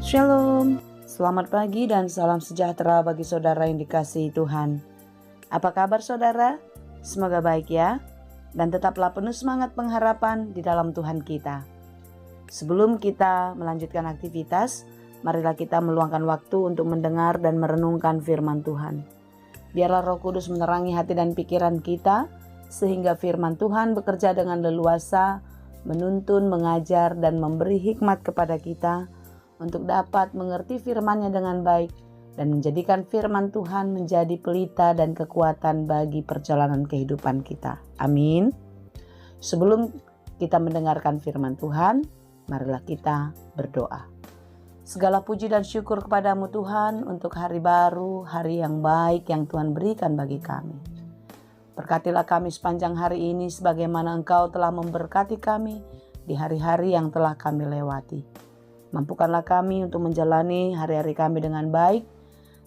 Shalom, selamat pagi dan salam sejahtera bagi saudara yang dikasihi Tuhan. Apa kabar saudara? Semoga baik ya, dan tetaplah penuh semangat pengharapan di dalam Tuhan kita. Sebelum kita melanjutkan aktivitas, marilah kita meluangkan waktu untuk mendengar dan merenungkan firman Tuhan. Biarlah Roh Kudus menerangi hati dan pikiran kita, sehingga firman Tuhan bekerja dengan leluasa, menuntun, mengajar, dan memberi hikmat kepada kita untuk dapat mengerti firman-Nya dengan baik dan menjadikan firman Tuhan menjadi pelita dan kekuatan bagi perjalanan kehidupan kita. Amin. Sebelum kita mendengarkan firman Tuhan, marilah kita berdoa. Segala puji dan syukur kepadamu Tuhan untuk hari baru, hari yang baik yang Tuhan berikan bagi kami. Berkatilah kami sepanjang hari ini sebagaimana Engkau telah memberkati kami di hari-hari yang telah kami lewati. Mampukanlah kami untuk menjalani hari-hari kami dengan baik,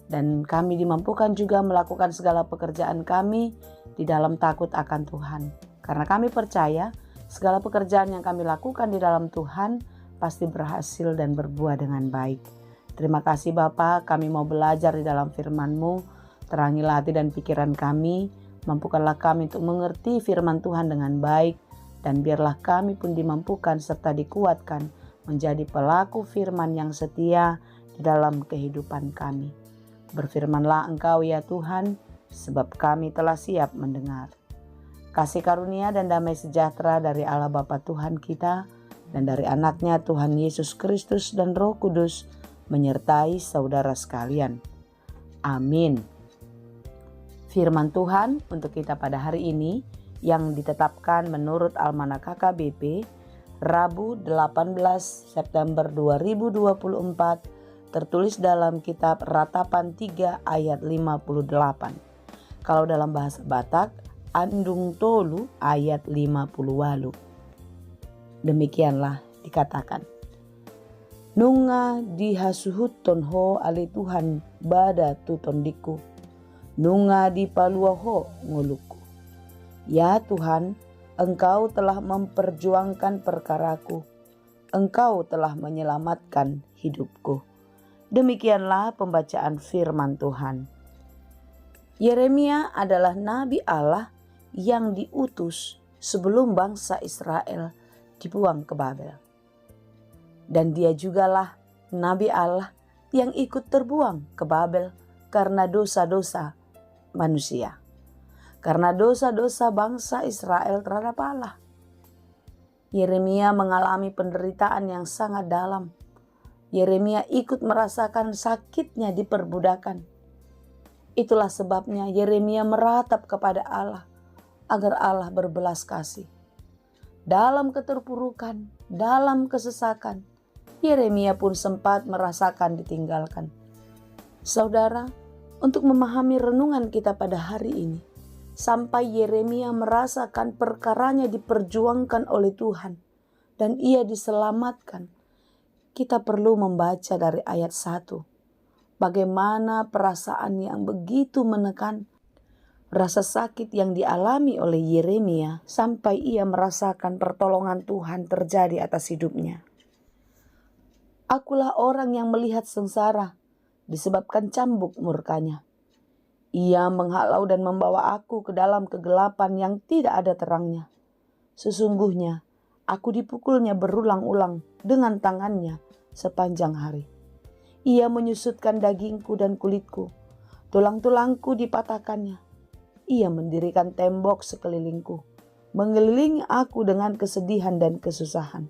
dan kami dimampukan juga melakukan segala pekerjaan kami di dalam takut akan Tuhan. Karena kami percaya segala pekerjaan yang kami lakukan di dalam Tuhan pasti berhasil dan berbuah dengan baik. Terima kasih Bapa, kami mau belajar di dalam firman-Mu. Terangilah hati dan pikiran kami, mampukanlah kami untuk mengerti firman Tuhan dengan baik, dan biarlah kami pun dimampukan serta dikuatkan menjadi pelaku firman yang setia di dalam kehidupan kami. Berfirmanlah Engkau ya Tuhan, sebab kami telah siap mendengar. Kasih karunia dan damai sejahtera dari Allah Bapa Tuhan kita, dan dari anaknya Tuhan Yesus Kristus dan Roh Kudus, menyertai saudara sekalian. Amin. Firman Tuhan untuk kita pada hari ini yang ditetapkan menurut Almanak KKBP Rabu 18 September 2024 tertulis dalam kitab Ratapan 3 ayat 58. Kalau dalam bahasa Batak, Andung Tolu ayat 50. Demikianlah dikatakan. Nunga dihasuhut tonho ali Tuhan bada tutondiku. Nunga di paluaho nguluku. Ya Tuhan, Engkau telah memperjuangkan perkaraku. Engkau telah menyelamatkan hidupku. Demikianlah pembacaan firman Tuhan. Yeremia adalah nabi Allah yang diutus sebelum bangsa Israel dibuang ke Babel. Dan dia jugalah nabi Allah yang ikut terbuang ke Babel karena dosa-dosa manusia. Karena dosa-dosa bangsa Israel terhadap Allah. Yeremia mengalami penderitaan yang sangat dalam. Yeremia ikut merasakan sakitnya di perbudakan. Itulah sebabnya Yeremia meratap kepada Allah agar Allah berbelas kasih. Dalam keterpurukan, dalam kesesakan, Yeremia pun sempat merasakan ditinggalkan. Saudara, untuk memahami renungan kita pada hari ini, sampai Yeremia merasakan perkaranya diperjuangkan oleh Tuhan dan ia diselamatkan, kita perlu membaca dari ayat 1. Bagaimana perasaan yang begitu menekan, rasa sakit yang dialami oleh Yeremia sampai ia merasakan pertolongan Tuhan terjadi atas hidupnya. Akulah orang yang melihat sengsara disebabkan cambuk murkanya. Ia menghalau dan membawa aku ke dalam kegelapan yang tidak ada terangnya. Sesungguhnya aku dipukulnya berulang-ulang dengan tangannya sepanjang hari. Ia menyusutkan dagingku dan kulitku, tulang-tulangku dipatahkannya. Ia mendirikan tembok sekelilingku, mengelilingi aku dengan kesedihan dan kesusahan.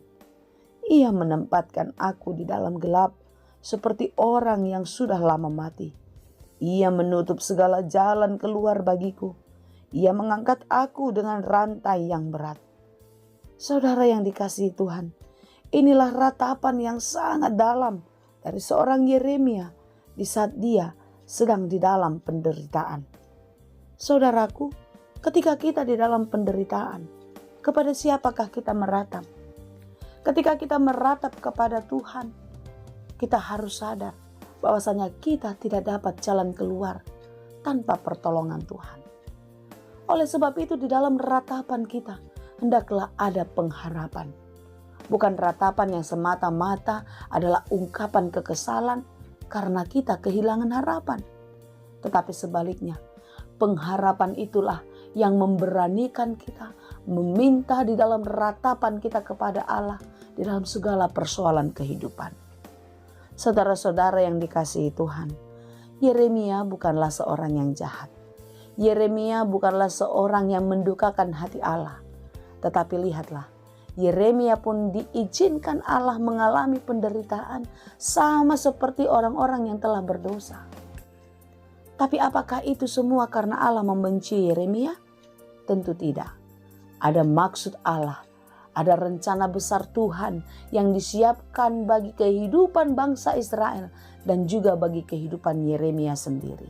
Ia menempatkan aku di dalam gelap seperti orang yang sudah lama mati. Ia menutup segala jalan keluar bagiku. Ia mengangkat aku dengan rantai yang berat. Saudara yang dikasihi Tuhan, inilah ratapan yang sangat dalam dari seorang Yeremia di saat dia sedang di dalam penderitaan. Saudaraku, ketika kita di dalam penderitaan, kepada siapakah kita meratap? Ketika kita meratap kepada Tuhan, kita harus sadar bahwasanya kita tidak dapat jalan keluar tanpa pertolongan Tuhan. Oleh sebab itu di dalam ratapan kita hendaklah ada pengharapan. bukan ratapan yang semata-mata adalah ungkapan kekesalan karena kita kehilangan harapan. Tetapi sebaliknya, pengharapan itulah yang memberanikan kita meminta di dalam ratapan kita kepada Allah di dalam segala persoalan kehidupan. Saudara-saudara yang dikasihi Tuhan, Yeremia bukanlah seorang yang jahat. Yeremia bukanlah seorang yang mendukakan hati Allah. Tetapi lihatlah, Yeremia pun diizinkan Allah mengalami penderitaan sama seperti orang-orang yang telah berdosa. Tapi apakah itu semua karena Allah membenci Yeremia? Tentu tidak. Ada maksud Allah, ada rencana besar Tuhan yang disiapkan bagi kehidupan bangsa Israel dan juga bagi kehidupan Yeremia sendiri.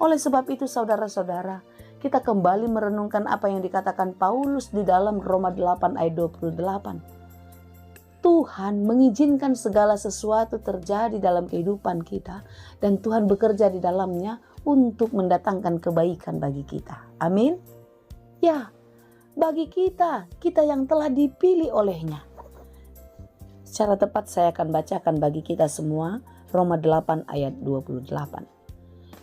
Oleh sebab itu saudara-saudara, kita kembali merenungkan apa yang dikatakan Paulus di dalam Roma 8 ayat 28. Tuhan mengizinkan segala sesuatu terjadi dalam kehidupan kita dan Tuhan bekerja di dalamnya untuk mendatangkan kebaikan bagi kita. Amin. Ya, bagi kita yang telah dipilih olehnya. Secara tepat saya akan bacakan bagi kita semua Roma 8 ayat 28.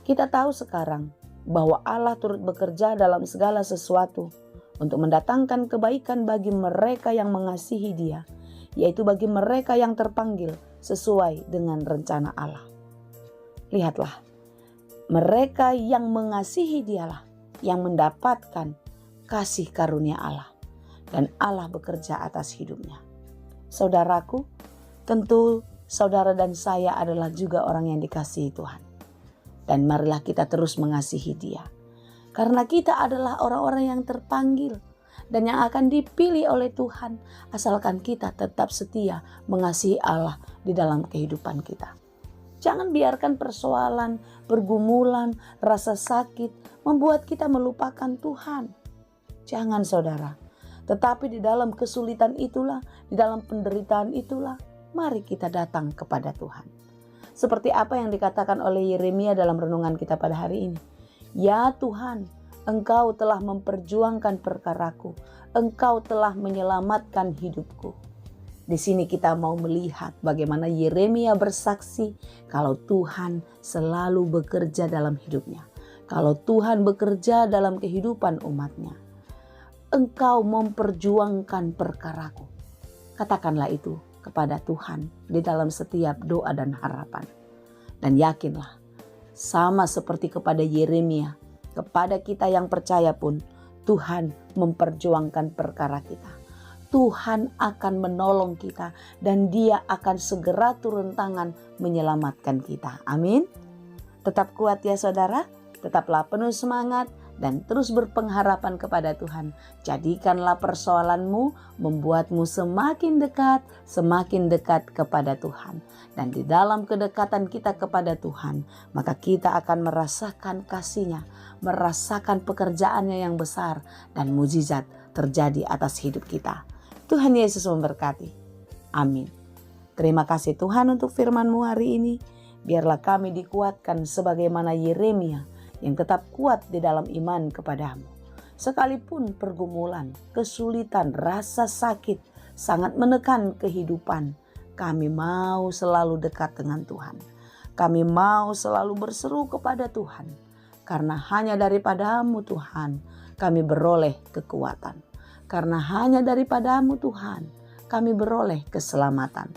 Kita tahu sekarang bahwa Allah turut bekerja dalam segala sesuatu untuk mendatangkan kebaikan bagi mereka yang mengasihi Dia, yaitu bagi mereka yang terpanggil sesuai dengan rencana Allah. Lihatlah, mereka yang mengasihi Dialah yang mendapatkan kasih karunia Allah, dan Allah bekerja atas hidupnya. Saudaraku, tentu saudara dan saya adalah juga orang yang dikasihi Tuhan. Dan marilah kita terus mengasihi Dia. Karena kita adalah orang-orang yang terpanggil dan yang akan dipilih oleh Tuhan, asalkan kita tetap setia mengasihi Allah di dalam kehidupan kita. Jangan biarkan persoalan, pergumulan, rasa sakit membuat kita melupakan Tuhan. Jangan saudara, tetapi di dalam kesulitan itulah, di dalam penderitaan itulah, mari kita datang kepada Tuhan. Seperti apa yang dikatakan oleh Yeremia dalam renungan kita pada hari ini. Ya Tuhan, Engkau telah memperjuangkan perkaraku, Engkau telah menyelamatkan hidupku. Di sini kita mau melihat bagaimana Yeremia bersaksi kalau Tuhan selalu bekerja dalam hidupnya. Kalau Tuhan bekerja dalam kehidupan umatnya. Engkau memperjuangkan perkaraku. Katakanlah itu kepada Tuhan di dalam setiap doa dan harapan. Dan yakinlah, sama seperti kepada Yeremia, kepada kita yang percaya pun, Tuhan memperjuangkan perkara kita. Tuhan akan menolong kita dan Dia akan segera turun tangan menyelamatkan kita. Amin. Tetap kuat ya saudara, tetaplah penuh semangat dan terus berpengharapan kepada Tuhan. Jadikanlah persoalanmu membuatmu semakin dekat kepada Tuhan. Dan di dalam kedekatan kita kepada Tuhan, maka kita akan merasakan kasih-Nya, merasakan pekerjaannya yang besar dan mukjizat terjadi atas hidup kita. Tuhan Yesus memberkati. Amin. Terima kasih Tuhan untuk firman-Mu hari ini. Biarlah kami dikuatkan sebagaimana Yeremia yang tetap kuat di dalam iman kepadamu. Sekalipun pergumulan, kesulitan, rasa sakit sangat menekan kehidupan, kami mau selalu dekat dengan Tuhan. Kami mau selalu berseru kepada Tuhan. Karena hanya daripadamu Tuhan, kami beroleh kekuatan. Karena hanya daripadamu Tuhan, kami beroleh keselamatan.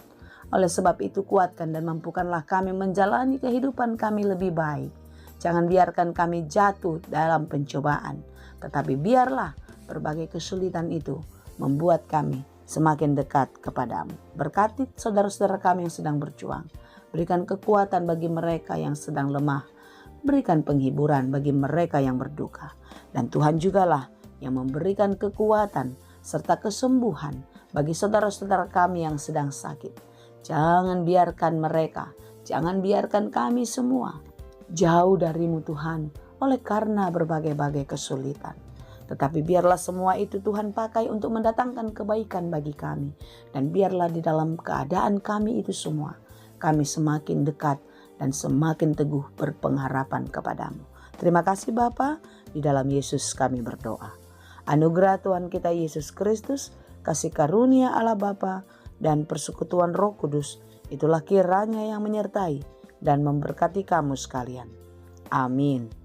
Oleh sebab itu kuatkan dan mampukanlah kami menjalani kehidupan kami lebih baik. Jangan biarkan kami jatuh dalam pencobaan, tetapi biarlah berbagai kesulitan itu membuat kami semakin dekat kepadamu. Berkati saudara-saudara kami yang sedang berjuang. Berikan kekuatan bagi mereka yang sedang lemah. Berikan penghiburan bagi mereka yang berduka. Dan Tuhan jugalah yang memberikan kekuatan serta kesembuhan bagi saudara-saudara kami yang sedang sakit. Jangan biarkan mereka, jangan biarkan kami semua jauh darimu Tuhan oleh karena berbagai-bagai kesulitan. Tetapi biarlah semua itu Tuhan pakai untuk mendatangkan kebaikan bagi kami. Dan biarlah di dalam keadaan kami itu semua, kami semakin dekat dan semakin teguh berpengharapan kepadamu. Terima kasih Bapa, di dalam Yesus kami berdoa. Anugerah Tuhan kita Yesus Kristus, kasih karunia Allah Bapa, dan persekutuan Roh Kudus, itulah kiranya yang menyertai dan memberkati kamu sekalian. Amin.